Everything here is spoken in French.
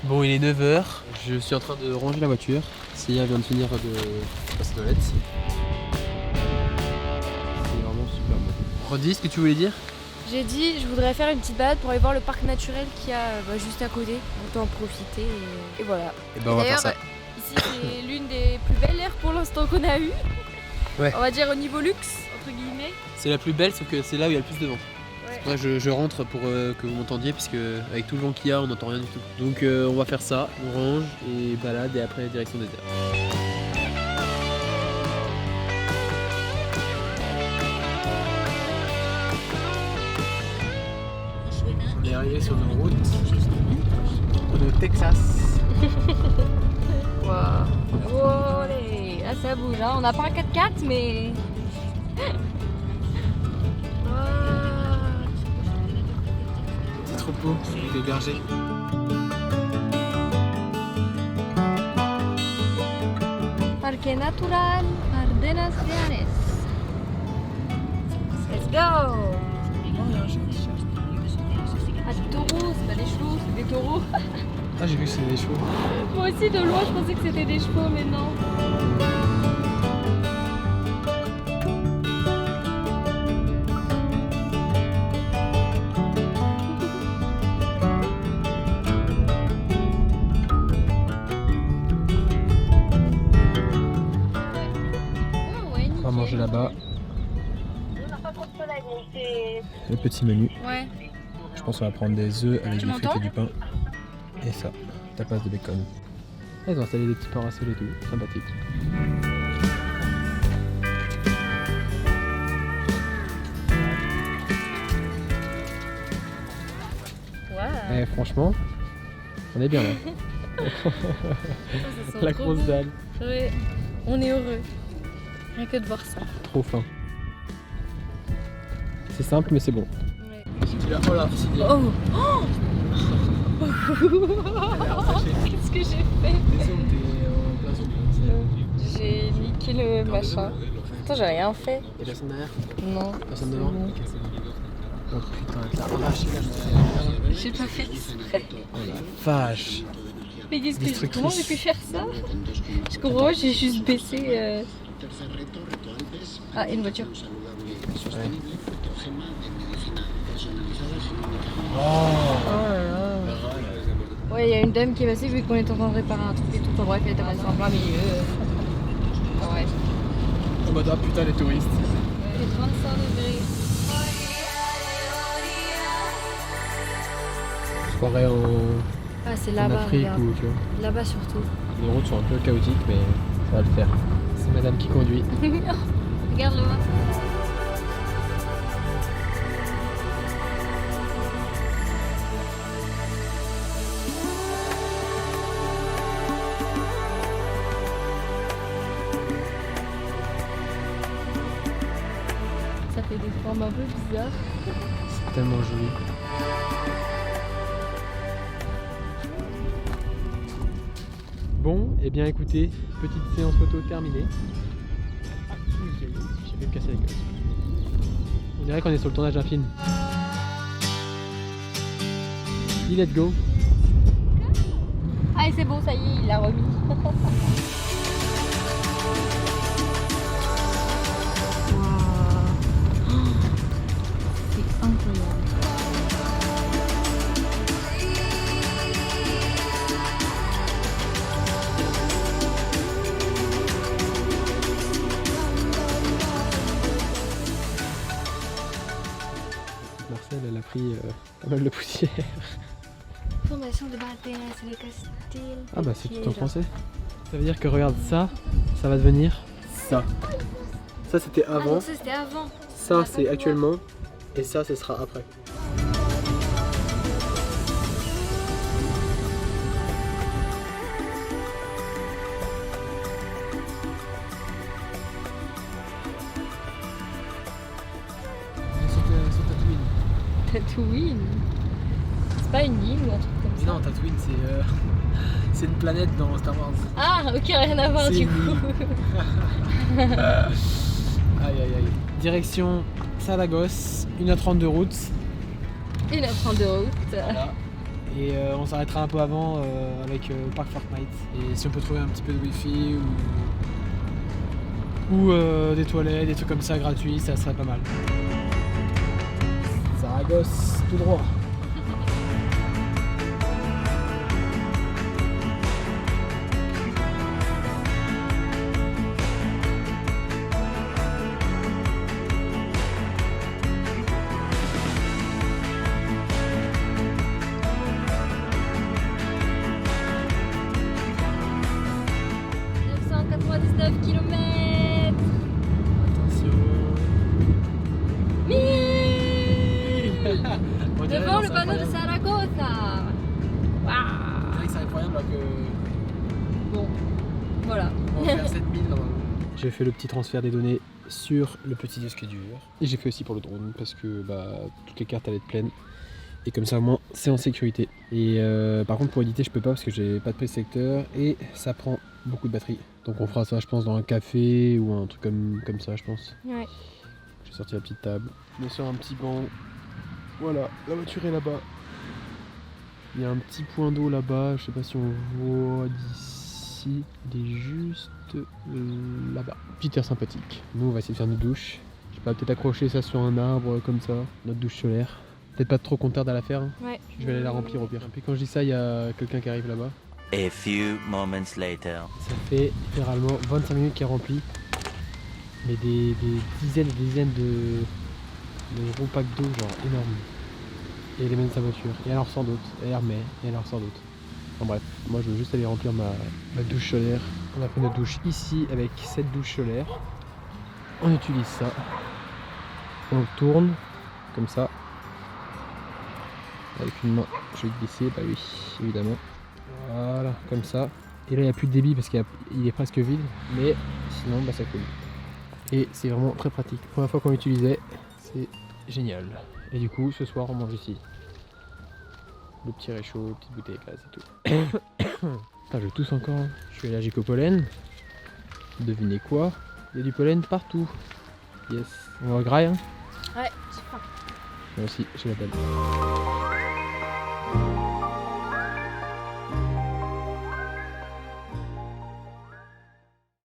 Bon, il est 9 h, je suis en train de ranger la voiture. Sia vient de finir de passer aux toilettes. C'est vraiment super bon. Redis ce que tu voulais dire? J'ai dit, je voudrais faire une petite balade pour aller voir le parc naturel qu'il y a juste à côté. Autant en profiter et voilà. Et ben on va faire ça. Ici c'est l'une des plus belles aires pour l'instant qu'on a eues. Ouais. On va dire au niveau luxe, entre guillemets. C'est la plus belle, sauf que c'est là où il y a le plus de vent. Ouais. Moi je rentre pour que vous m'entendiez, puisque avec tout le vent qu'il y a, on n'entend rien du tout. Donc on va faire ça, on range et balade et après direction des airs. On est arrivé sur nos routes de Texas. Waouh. Oh, ah, ça bouge, hein. On n'a pas un 4x4 mais... C'est trop beau, des bergers. Parque Natural Ardenas Reales. Let's go. Ah, des taureaux, c'est pas des chevaux, c'est des taureaux. Ah, j'ai vu que c'était des chevaux. Moi aussi, de loin, je pensais que c'était des chevaux, mais non. On va manger là-bas. Le petit menu. Ouais. Je pense qu'on va prendre des œufs avec Tu des frites m'entends et du pain. Et ça, tapas de bacon. Ils ont installé des petits parasols et tout, sympathique. Ouais. Et franchement, on est bien là. La grosse dalle. Ouais. On est heureux. Rien que de voir ça. Trop fin. C'est simple mais c'est bon. Ouais. Oh là, c'est bien. Oh, oh qu'est-ce que j'ai fait? J'ai niqué le machin. Attends, j'ai rien fait. Et personne derrière? Non. Personne devant? bon. Ok, c'est bon. Oh putain, avec la vache, J'ai pas fait exprès. oh la vache. Mais qu'est-ce que Destructrice. comment j'ai pu faire ça? Je comprends, j'ai juste baissé. Ah, une voiture. Ouais. Oh là là. Ouais, il y a une dame qui est passée vu qu'on est en train de réparer un truc et tout. Enfin bref, elle était passée en plein milieu. Enfin, ouais. Oh bah ah, putain les touristes. Il fait 35 degrés. Soirée Ah, c'est en là-bas, Afrique regarde. ou tu vois. Là-bas surtout. Les routes sont un peu chaotiques mais ça va le faire. C'est madame qui conduit. Regarde là-bas. Ça fait des formes un peu bizarres. C'est tellement joli. Bon, et bien écoutez, petite séance photo terminée. J'ai fait me casser la gueule. On dirait qu'on est sur le tournage d'un film. Dis let's go. Ah, et c'est bon, ça y est, il l'a remis. C'est incroyable. Marcel, elle a pris pas mal de poussière. Fondation de Bardenas de Castille. Ah bah c'est tout en français. Ça veut dire que regarde ça, ça va devenir ça. Ça c'était Ah avant, non, ça c'était avant. ça c'est actuellement et ça ce sera après. Tatooine. C'est pas une île ou un truc comme ça? Non, Tatooine c'est une planète dans Star Wars. Ah, ok, rien à voir C'est du une coup. Aïe aïe aïe. Direction Saragosse, 1h30 de route. 1h30 de route. Voilà. Et on s'arrêtera un peu avant avec Parc Fortnite. Et si on peut trouver un petit peu de wifi ou des toilettes, des trucs comme ça gratuits, ça serait pas mal. Saragosse tout droit. Km. Attention. Devant le panneau de Saragossa. Waouh. C'est incroyable là que. Bon, voilà. On va faire 7000 normalement. J'ai fait le petit transfert des données sur le petit disque dur. Et j'ai fait aussi pour le drone parce que toutes les cartes allaient être pleines. Et comme ça au moins c'est en sécurité. Et par contre pour éditer je peux pas parce que j'ai pas de présélecteur et ça prend beaucoup de batterie. Donc on fera ça je pense dans un café ou un truc comme ça je pense. Ouais. J'ai sorti la petite table. Je mets sur un petit banc. Voilà, la voiture est là-bas. Il y a un petit point d'eau là-bas, je sais pas si on voit d'ici. Il est juste là-bas. Petite air sympathique. Nous on va essayer de faire notre douche. Je vais peut-être accrocher ça sur un arbre comme ça. Notre douche solaire. Peut-être pas trop tard à la faire. Hein. Ouais. Je vais aller la remplir au pire. Et puis quand je dis ça, il y a quelqu'un qui arrive là-bas. A few moments later. Ça fait littéralement 25 minutes qu'il est rempli. Mais des dizaines et des dizaines de gros packs d'eau, genre énormes. Et il les met dans sa voiture. Et alors sans doute. Et elle remet. Et alors sans doute. Enfin bref, moi je veux juste aller remplir ma douche solaire. On a fait notre douche ici avec cette douche solaire. On utilise ça. On le tourne comme ça. Avec une main, je vais glisser, bah oui, évidemment. Voilà, comme ça. Et là il n'y a plus de débit parce qu'il est presque vide, mais sinon ça coule. Et c'est vraiment très pratique. Première fois qu'on l'utilisait, c'est génial. Et du coup, ce soir on mange ici. Le petit réchaud, petite bouteille de gaz et tout. Putain, je tousse encore. Je suis allergique au pollen. Devinez quoi? Il y a du pollen partout. Yes. On va au graille, hein? Ouais, j'ai faim. Moi aussi, j'ai la dalle.